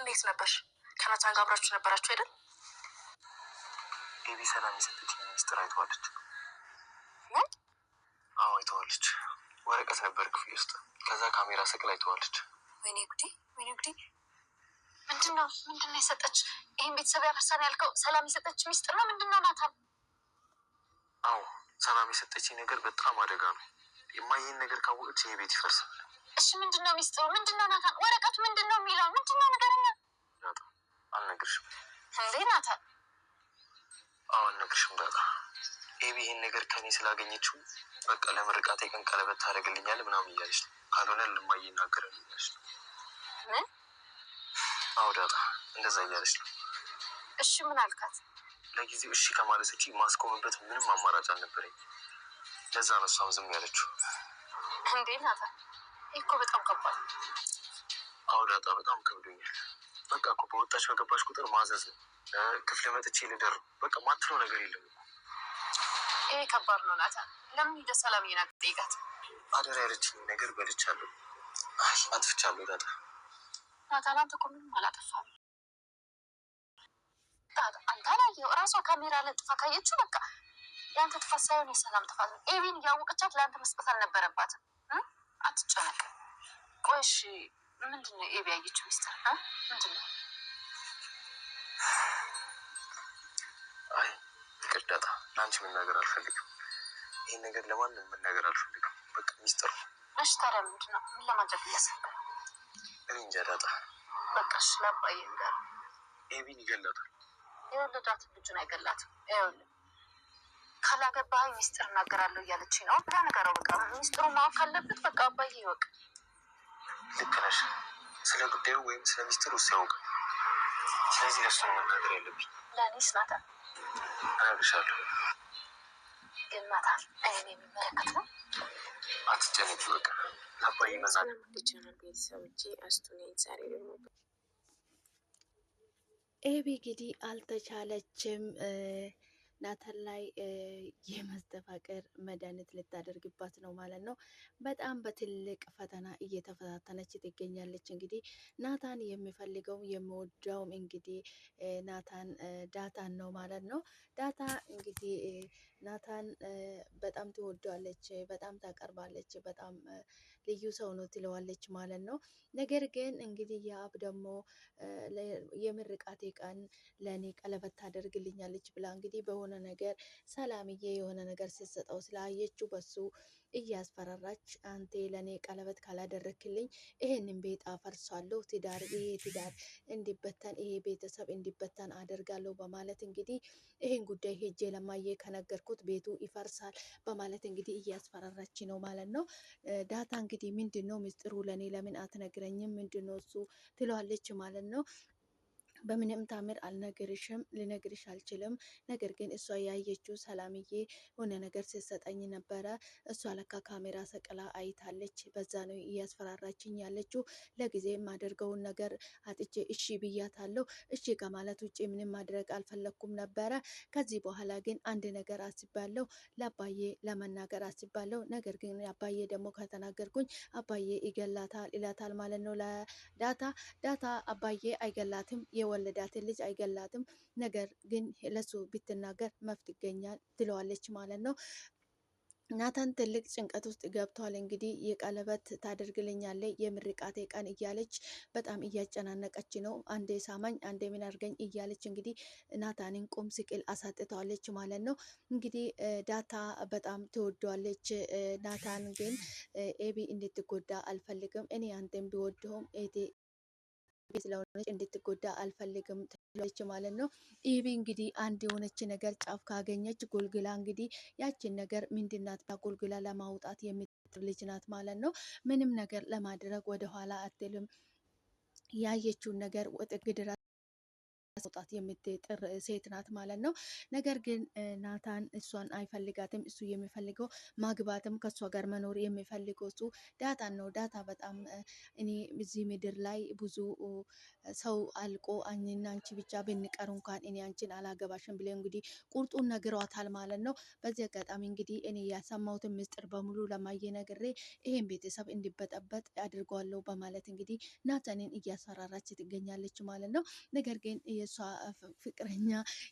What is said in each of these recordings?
የት ነበርሽ? ከናታን ጋር አብራችሁ ነበራችሁ አይደል? ኤቢ ሰላም የሰጠችኝ ሚስጥር አይተዋለች። ምን? አዎ አይተዋለች። ወረቀት ነበር ክፍል ውስጥ። ከዛ ካሜራ ሰቅላ አይተዋለች። ወይኔ ጉዴ፣ ወይኔ ጉዴ። ምንድነው የሰጠች? ይህን ቤተሰብ ያፈርሳን ያልከው ሰላም የሰጠች ሚስጥር ነው? ምንድነው ናታን? አዎ ሰላም የሰጠችኝ ነገር በጣም አደጋ ነው። የማይህን ነገር ካወቀች ይሄ ቤት ይፈርሳል። እሺ ምንድነው ሚስጥሩ? ምንድነው ናታን? ወረቀቱ ምንድነው የሚለው? ምንድነው ነገርኛ? ዳጣ አልነግርሽም። እንዴ ናታን? አዎ አልነግርሽም ዳጣ። ኤቢ ይሄን ነገር ከኔ ስላገኘችው በቃ ለምርቃቴ ቀን ቀለበት ታደርግልኛለህ ምናምን እያለች ነው። ካልሆነ ለማየ ይናገራል እያለች ነው። ምን? አዎ ዳጣ እንደዛ እያለች ነው። እሺ ምን አልካት? ለጊዜው እሺ ከማለት ውጪ ማስቆምበት ምንም አማራጭ አልነበረኝ። ለዛ ነው እሷም ዝም ያለችው። እንዴ ናታን እኮ በጣም ከባድ። አዎ ዳጣ በጣም ከብዶኛል። በቃ እኮ በወጣች በገባች ቁጥር ማዘዝ ነው። ክፍል መጥቼ ልደር በቃ ማትለው ነገር የለም። ይሄ ከባድ ነው ናታን። ለምን ሄደ ሰላም ይናቅ ጠይቃት። አደራ ያለችኝ ነገር በልቻለሁ። አጥፍቻለሁ ዳጣ። ናታን አንተ እኮ ምንም አላጠፋም። አንተ አላየኸው? እራሷ ካሜራ ለጥፋ ካየችው በቃ የአንተ ጥፋት ሳይሆን የሰላም ጥፋት ነው። ኤቢን እያወቀቻት ለአንተ መስጠት አልነበረባትም። አትጨነቅ። ቆይ እሺ ምንድነው ኤቢ ያየችው ሚስጥር? ምንድነው? አይ ይቅር ዳጣ፣ ለአንቺ መናገር አልፈልግም። ይህን ነገር ለማንም መናገር አልፈልግም። በቃ ሚስጥር ነው። እሺ ታዲያ ምንድነው? ምን ለማድረግ እያሰብክ ነው? እኔ እንጃ ዳጣ። በቃ እሺ ለአባዬ ንገር። ኤቢን ይገላታል። የወለዳትን ልጁን አይገላትም። ይኸውልህ ካላገባህ ሚስጥር እናገራለሁ እያለችኝ ነው ብላ ነገረው። በቃ ሚስጥሩ ማወቅ ካለበት በቃ አባዬ ይወቅ። ልክ ነሽ። ስለ ጉዳዩ ወይም ስለ ሚስጥሩ እሱ ያውቃል። ስለዚህ ለሱ መናገር ያለብኝ። ለእኔስ ናታን እነግርሻለሁ። ግን ናታን እኔን የሚመለከት ነው። አትጨነቂ በቃ ለአባዬ መናገር ቻናል ቤተሰቦቼ አስቱኔ ዛሬ ደግሞ ኤቢ እንግዲህ አልተቻለችም። ናታን ላይ የመስተፋቅር መድኃኒት ልታደርግባት ነው ማለት ነው። በጣም በትልቅ ፈተና እየተፈታተነች ትገኛለች። እንግዲህ ናታን የሚፈልገው የሚወደውም እንግዲህ ዳታን ነው ማለት ነው። ዳታ እንግዲህ ናታን በጣም ትወደዋለች፣ በጣም ታቀርባለች፣ በጣም ልዩ ሰው ነው ትለዋለች ማለት ነው። ነገር ግን እንግዲህ የአብ ደግሞ የምርቃቴ ቀን ለእኔ ቀለበት ታደርግልኛለች ብላ እንግዲህ በሆነ ነገር ሰላምዬ የሆነ ነገር ስትሰጠው ስላየችው በሱ እያስፈራራች አንተ ለእኔ ቀለበት ካላደረክልኝ ይሄንን ቤት አፈርሳለሁ፣ ይሄ ትዳር እንዲበተን፣ ይሄ ቤተሰብ እንዲበተን አደርጋለሁ በማለት እንግዲህ ይሄን ጉዳይ ሄጄ ለማየ ከነገርኩት ቤቱ ይፈርሳል በማለት እንግዲህ እያስፈራራች ነው ማለት ነው። ዳታ እንግዲህ ምንድን ነው ምስጢሩ? ለእኔ ለምን አትነግረኝም? ምንድን ነው እሱ ትለዋለች ማለት ነው። በምንም ታምር አልነግርሽም፣ ልነግርሽ አልችልም። ነገር ግን እሷ ያየችው ሰላምዬ ሆነ ነገር ስትሰጠኝ ነበረ። እሷ ለካ ካሜራ ሰቅላ አይታለች። በዛ ነው እያስፈራራችኝ ያለችው። ለጊዜ የማደርገውን ነገር አጥቼ እሺ ብያታለሁ። እሺ ከማለት ውጭ ምንም ማድረግ አልፈለግኩም ነበረ። ከዚህ በኋላ ግን አንድ ነገር አስባለሁ፣ ለአባዬ ለመናገር አስባለሁ። ነገር ግን አባዬ ደግሞ ከተናገርኩኝ አባዬ ይላታል ማለት ነው ዳታ አባዬ አይገላትም፣ የወለዳትን ልጅ አይገላትም። ነገር ግን ለሱ ብትናገር መፍት ይገኛል ትለዋለች ማለት ነው። ናታን ትልቅ ጭንቀት ውስጥ ገብቷል። እንግዲህ የቀለበት ታደርግልኛለች የምርቃቴ ቀን እያለች በጣም እያጨናነቀች ነው። አንዴ ሳማኝ አንዴ ምን አድርገኝ እያለች እንግዲህ ናታንን ቁም ስቅል አሳጥተዋለች ማለት ነው። እንግዲህ ዳታ በጣም ትወደዋለች። ናታን ግን ኤቢ እንድትጎዳ አልፈልግም፣ እኔ አንተን ቢወደውም ስለሆነች እንድትጎዳ አልፈልግም ትላለች ማለት ነው። ኤቢ እንግዲህ አንድ የሆነች ነገር ጫፍ ካገኘች ጎልግላ እንግዲህ ያችን ነገር ምንድናት ጎልግላ ለማውጣት የምትጥር ልጅ ናት ማለት ነው። ምንም ነገር ለማድረግ ወደኋላ አትልም። ያየችውን ነገር ጥግ ድረስ ለማስወጣት የምትጥር ሴት ናት ማለት ነው። ነገር ግን ናታን እሷን አይፈልጋትም። እሱ የሚፈልገው ማግባትም ከእሷ ጋር መኖር የሚፈልገው እሱ ዳታን ነው። ዳታ በጣም እኔ እዚህ ምድር ላይ ብዙ ሰው አልቆ እኔና አንቺ ብቻ ብንቀር እንኳን እኔ አንቺን አላገባሽም ብለ እንግዲህ ቁርጡን ነግረዋታል ማለት ነው። በዚህ አጋጣሚ እንግዲህ እኔ ያሰማሁትን ምስጢር በሙሉ ለማየ ነግሬ ይሄን ቤተሰብ እንዲበጠበጥ አድርጓለሁ በማለት እንግዲህ ናታንን እያስፈራራች ትገኛለች ማለት ነው። ነገር ግን የእሷ ፍቅረኛ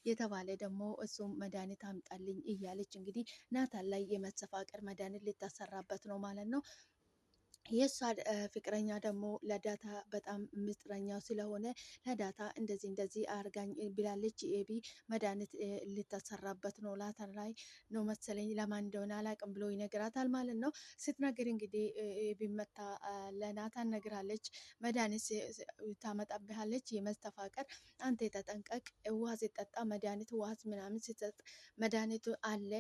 የተባለ ደግሞ እሱም መድኃኒት አምጣልኝ እያለች እንግዲህ ናታን ላይ የመሰፋቀር መድኃኒት ልታሰራበት ነው ማለት ነው። የእሷ ፍቅረኛ ደግሞ ለዳታ በጣም ምስጥረኛው ስለሆነ ለዳታ እንደዚህ አርጋኝ ብላለች። ኤቢ መድኃኒት ልታሰራበት ነው ላተር ላይ ነው መሰለኝ፣ ለማን እንደሆነ አላቅም ብሎ ይነግራታል ማለት ነው። ስትነግር እንግዲህ ኤቢ መታ ለናታን ነግራለች። መድኃኒት ታመጣብሃለች የመስተፋቀር አንተ የተጠንቀቅ፣ ውሃ ሲጠጣ መድኃኒት ውሃ ምናምን ሲሰጥ መድኃኒቱ አለ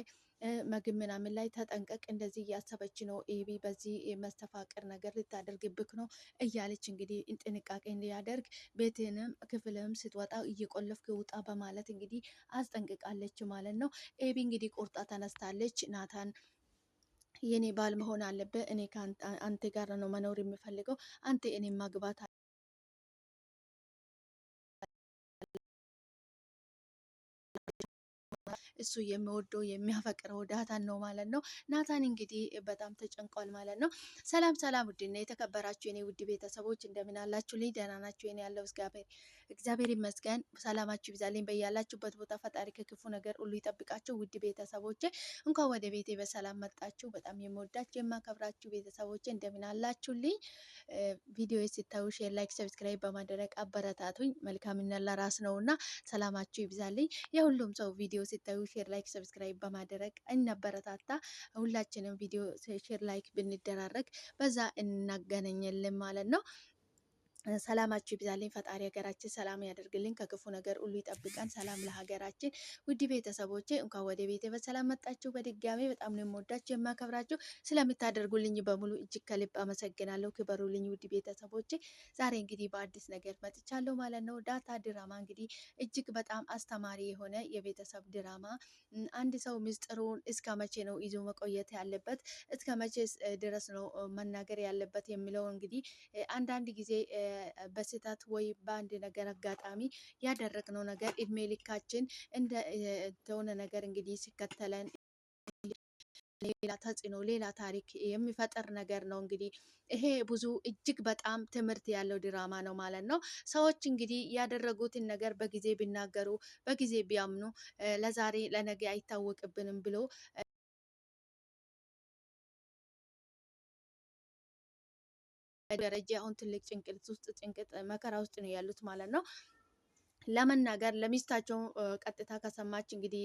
ምግብ ምናምን ላይ ተጠንቀቅ፣ እንደዚህ እያሰበች ነው ኤቢ በዚህ መስተፋቅር ነገር ልታደርግብክ ነው እያለች እንግዲህ ጥንቃቄ እንዲያደርግ ቤትንም ክፍልም ስትወጣ እየቆለፍክ ውጣ በማለት እንግዲህ አስጠንቅቃለች ማለት ነው። ኤቢ እንግዲህ ቁርጣ ተነስታለች። ናታን የኔ ባል መሆን አለበት፣ እኔ ከአንተ ጋር ነው መኖር የምፈልገው፣ አንተ እኔ ማግባት እሱ የሚወደው የሚያፈቅረው ዳታን ነው ማለት ነው። ናታን እንግዲህ በጣም ተጨንቋል ማለት ነው። ሰላም ሰላም፣ ውድና የተከበራችሁ የኔ ውድ ቤተሰቦች እንደምን አላችሁ? ልኝ ደህና ናችሁ? የኔ ያለው እግዚአብሔር ይመስገን። ሰላማችሁ ይብዛልኝ በያላችሁበት ቦታ፣ ፈጣሪ ከክፉ ነገር ሁሉ ይጠብቃችሁ። ውድ ቤተሰቦቼ እንኳን ወደ ቤቴ በሰላም መጣችሁ። በጣም የምወዳችሁ የማከብራችሁ ቤተሰቦቼ እንደምን አላችሁልኝ? ቪዲዮ ሲታዩ ሼር፣ ላይክ፣ ሰብስክራይብ በማድረግ አበረታቱኝ። መልካምነት ለራስ ነውና ሰላማችሁ ይብዛልኝ። የሁሉም ሰው ቪዲዮ ሲታዩ ሼር፣ ላይክ፣ ሰብስክራይብ በማድረግ እናበረታታ። ሁላችንም ቪዲዮ ሼር፣ ላይክ ብንደራረግ በዛ እናገናኘልን ማለት ነው። ሰላማችሁ ይብዛልኝ። ፈጣሪ ሀገራችን ሰላም ያደርግልኝ፣ ከክፉ ነገር ሁሉ ይጠብቀን። ሰላም ለሀገራችን። ውድ ቤተሰቦቼ እንኳን ወደ ቤቴ በሰላም መጣችሁ። በድጋሚ በጣም ነው የምወዳችሁ የማከብራችሁ። ስለምታደርጉልኝ በሙሉ እጅግ ከልብ አመሰግናለሁ። ክበሩልኝ ውድ ቤተሰቦቼ። ዛሬ እንግዲህ በአዲስ ነገር መጥቻለሁ ማለት ነው። ዳታ ድራማ እንግዲህ እጅግ በጣም አስተማሪ የሆነ የቤተሰብ ድራማ። አንድ ሰው ምስጢሩን እስከ መቼ ነው ይዞ መቆየት ያለበት፣ እስከ መቼ ድረስ ነው መናገር ያለበት የሚለው እንግዲህ አንዳንድ ጊዜ በስህተት ወይ በአንድ ነገር አጋጣሚ ያደረግነው ነገር እድሜ ልካችን እንደሆነ ነገር እንግዲህ ሲከተለን ሌላ ተጽዕኖ ሌላ ታሪክ የሚፈጠር ነገር ነው። እንግዲህ ይሄ ብዙ እጅግ በጣም ትምህርት ያለው ድራማ ነው ማለት ነው። ሰዎች እንግዲህ ያደረጉትን ነገር በጊዜ ቢናገሩ በጊዜ ቢያምኑ ለዛሬ ለነገ አይታወቅብንም ብሎ ደረጃ አሁን ትልቅ ጭንቅጥ መከራ ውስጥ ነው ያሉት ማለት ነው። ለመናገር ለሚስታቸው ቀጥታ ከሰማች እንግዲህ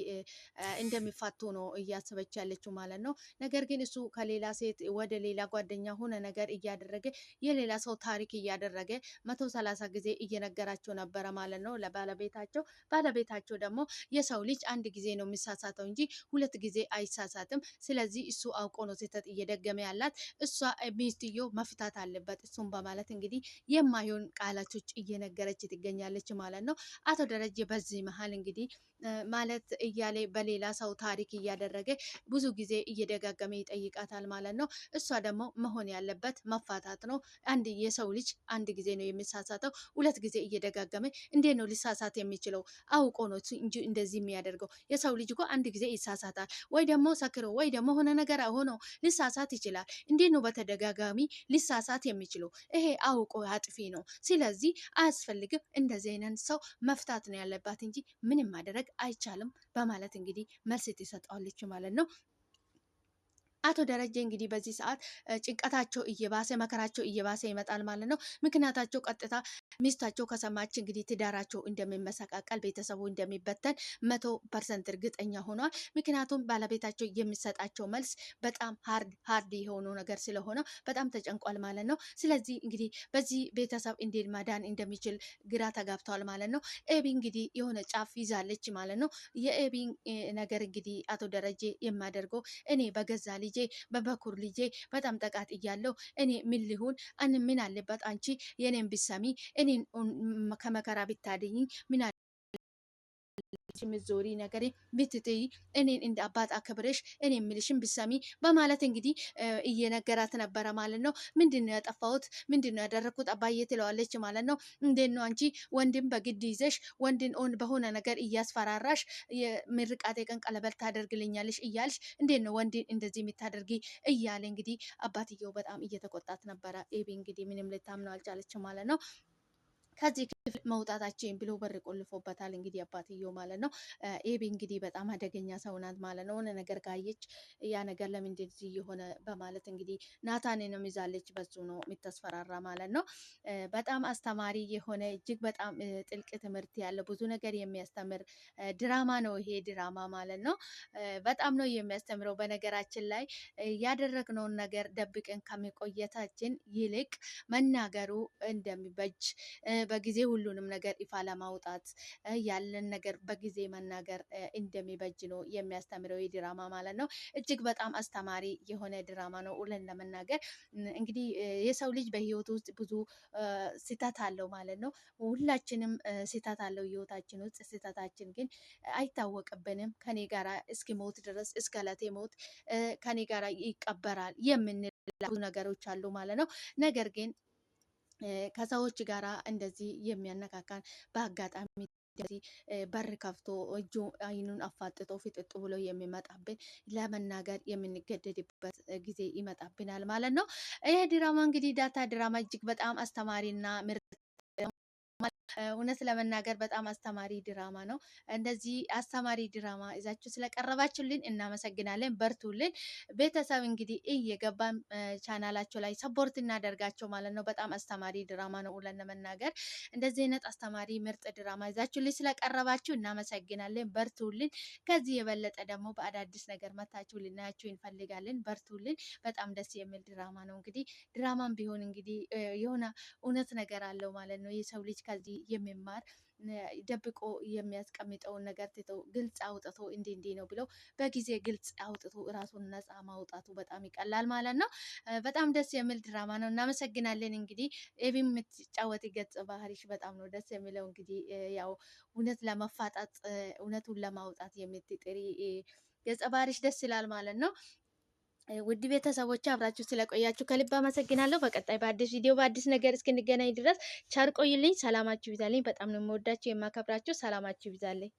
እንደሚፋቱ ነው እያሰበች ያለችው ማለት ነው። ነገር ግን እሱ ከሌላ ሴት ወደ ሌላ ጓደኛ ሆነ ነገር እያደረገ የሌላ ሰው ታሪክ እያደረገ 130 ጊዜ እየነገራቸው ነበረ ማለት ነው ለባለቤታቸው። ባለቤታቸው ደግሞ የሰው ልጅ አንድ ጊዜ ነው የሚሳሳተው እንጂ 2 ጊዜ አይሳሳትም። ስለዚህ እሱ አውቆ ነው ስህተት እየደገመ ያላት፣ እሷ ሚስትዮ መፍታት አለበት እሱም በማለት እንግዲህ የማይሆን ቃላቶች እየነገረች ትገኛለች ማለት ነው። አቶ ደረጀ በዚህ መሀል እንግዲህ ማለት እያለ በሌላ ሰው ታሪክ እያደረገ ብዙ ጊዜ እየደጋገመ ይጠይቃታል ማለት ነው። እሷ ደግሞ መሆን ያለበት መፋታት ነው። አንድ የሰው ልጅ አንድ ጊዜ ነው የሚሳሳተው፣ 2 ጊዜ እየደጋገመ እንዴት ነው ሊሳሳት የሚችለው? አውቆ ነው እንጂ እንደዚህ የሚያደርገው። የሰው ልጅ እኮ አንድ ጊዜ ይሳሳታል፣ ወይ ደግሞ ሰክሮ ወይ ደግሞ ሆነ ነገር ሆኖ ሊሳሳት ይችላል። እንዴት ነው በተደጋጋሚ ሊሳሳት የሚችለው? ይሄ አውቆ አጥፊ ነው። ስለዚህ አያስፈልግም። እንደዚህ አይነት ሰው መፍታት ነው ያለባት እንጂ ምንም ማድረግ አይቻልም በማለት እንግዲህ መልስ ትሰጠዋለች ማለት ነው። አቶ ደረጀ እንግዲህ በዚህ ሰዓት ጭንቀታቸው እየባሰ መከራቸው እየባሰ ይመጣል ማለት ነው። ምክንያታቸው ቀጥታ ሚስታቸው ከሰማች እንግዲህ ትዳራቸው እንደሚመሰቃቀል ቤተሰቡ እንደሚበተን 100% እርግጠኛ ሆኗል። ምክንያቱም ባለቤታቸው የሚሰጣቸው መልስ በጣም ሀርድ የሆኑ ነገር ስለሆነ በጣም ተጨንቋል ማለት ነው። ስለዚህ እንግዲህ በዚህ ቤተሰብ እንዴት ማዳን እንደሚችል ግራ ተጋብተዋል ማለት ነው። ኤቢ እንግዲህ የሆነ ጫፍ ይዛለች ማለት ነው። የኤቢ ነገር እንግዲህ አቶ ደረጀ የማደርገው እኔ በገዛ ልጄ በበኩር ልጄ በጣም ጠቃት እያለሁ እኔ ምን ሊሆን ምን አለበት አንቺ የኔን ብሰሚ እኔን ከመከራ ብታድኝ ምን ምዞሪ ነገር ብትትይ እኔን እንደ አባት አክብረሽ እኔ የምልሽን ብሰሚ በማለት እንግዲህ እየነገራት ነበረ ማለት ነው። ምንድን ነው ያጠፋሁት? ምንድን ነው ያደረግኩት አባዬ ትለዋለች ማለት ነው። እንዴት ነው አንቺ ወንድም በግድ ይዘሽ ወንድን በሆነ ነገር እያስፈራራሽ የምርቃቴ ቀን ቀለበት ታደርግልኛለሽ እያልሽ እንዴት ነው ወንድን እንደዚህ የምታደርጊ እያለ እንግዲህ አባትየው በጣም እየተቆጣት ነበረ። ኤቢ እንግዲህ ምንም ልታምነው አልቻለች ማለት ነው። ከዚህ ክፍል መውጣታችን ብሎ በር ቆልፎበታል እንግዲህ አባትየው ማለት ነው። ኤቢ እንግዲህ በጣም አደገኛ ሰው ናት ማለት ነው። ሆነ ነገር ካየች ያ ነገር ለምን እንደዚህ የሆነ በማለት እንግዲህ ናታንንም ይዛለች። በሱ ነው የምታስፈራራ ማለት ነው። በጣም አስተማሪ የሆነ እጅግ በጣም ጥልቅ ትምህርት ያለው ብዙ ነገር የሚያስተምር ድራማ ነው ይሄ ድራማ ማለት ነው። በጣም ነው የሚያስተምረው። በነገራችን ላይ ያደረግነውን ነገር ደብቀን ከመቆየታችን ይልቅ መናገሩ እንደሚበጅ በጊዜ ሁሉንም ነገር ይፋ ለማውጣት ያለን ነገር በጊዜ መናገር እንደሚበጅ ነው የሚያስተምረው የድራማ ማለት ነው። እጅግ በጣም አስተማሪ የሆነ ድራማ ነው። ውለን ለመናገር እንግዲህ የሰው ልጅ በህይወት ውስጥ ብዙ ስህተት አለው ማለት ነው። ሁላችንም ስህተት አለው ህይወታችን ውስጥ። ስህተታችን ግን አይታወቅብንም። ከኔ ጋራ እስኪ ሞት ድረስ እስከ ዕለቴ ሞት ከኔ ጋራ ይቀበራል የምንል ብዙ ነገሮች አሉ ማለት ነው። ነገር ግን ከሰዎች ጋራ እንደዚህ የሚያነካካን በአጋጣሚ እንደዚህ በር ከፍቶ እጁ አይኑን አፋጥጦ ፍጥጥ ብሎ የሚመጣብን ለመናገር የምንገደድበት ጊዜ ይመጣብናል ማለት ነው። ይሄ ድራማ እንግዲህ ዳታ ድራማ እጅግ በጣም አስተማሪና ምርጥ እውነት ለመናገር በጣም አስተማሪ ድራማ ነው። እንደዚህ አስተማሪ ድራማ ይዛችሁ ስለቀረባችሁልን እናመሰግናለን። በርቱልን። ቤተሰብ እንግዲህ እየገባን ቻናላቸው ላይ ሰፖርት እናደርጋቸው ማለት ነው። በጣም አስተማሪ ድራማ ነው። ውለን ለመናገር እንደዚህ አይነት አስተማሪ ምርጥ ድራማ ይዛችሁልን ስለቀረባችሁ እናመሰግናለን። በርቱልን። ከዚህ የበለጠ ደግሞ በአዳዲስ ነገር መታችሁ ልናያችሁ እንፈልጋለን። በርቱልን። በጣም ደስ የሚል ድራማ ነው። እንግዲህ ድራማም ቢሆን እንግዲህ የሆነ እውነት ነገር አለው ማለት ነው። የሰው ልጅ ከዚህ የሚማር ደብቆ የሚያስቀምጠውን ነገር ትተው ግልጽ አውጥቶ እንዲህ ነው ብለው በጊዜ ግልጽ አውጥቶ ራሱን ነፃ ማውጣቱ በጣም ይቀላል ማለት ነው። በጣም ደስ የሚል ድራማ ነው። እናመሰግናለን። እንግዲህ ኤቢ የምትጫወት ገጸ ባህሪሽ በጣም ነው ደስ የሚለው። እንግዲህ ያው እውነት ለመፋጣት እውነቱን ለማውጣት የምትጥሪ ገጸ ባህሪሽ ደስ ይላል ማለት ነው። ውድ ቤተሰቦች አብራችሁ ስለቆያችሁ ከልብ አመሰግናለሁ። በቀጣይ በአዲስ ቪዲዮ በአዲስ ነገር እስክንገናኝ ድረስ ቸር ቆዩልኝ። ሰላማችሁ ይብዛልኝ። በጣም ነው የምወዳችሁ የማከብራችሁ። ሰላማችሁ ይብዛልኝ።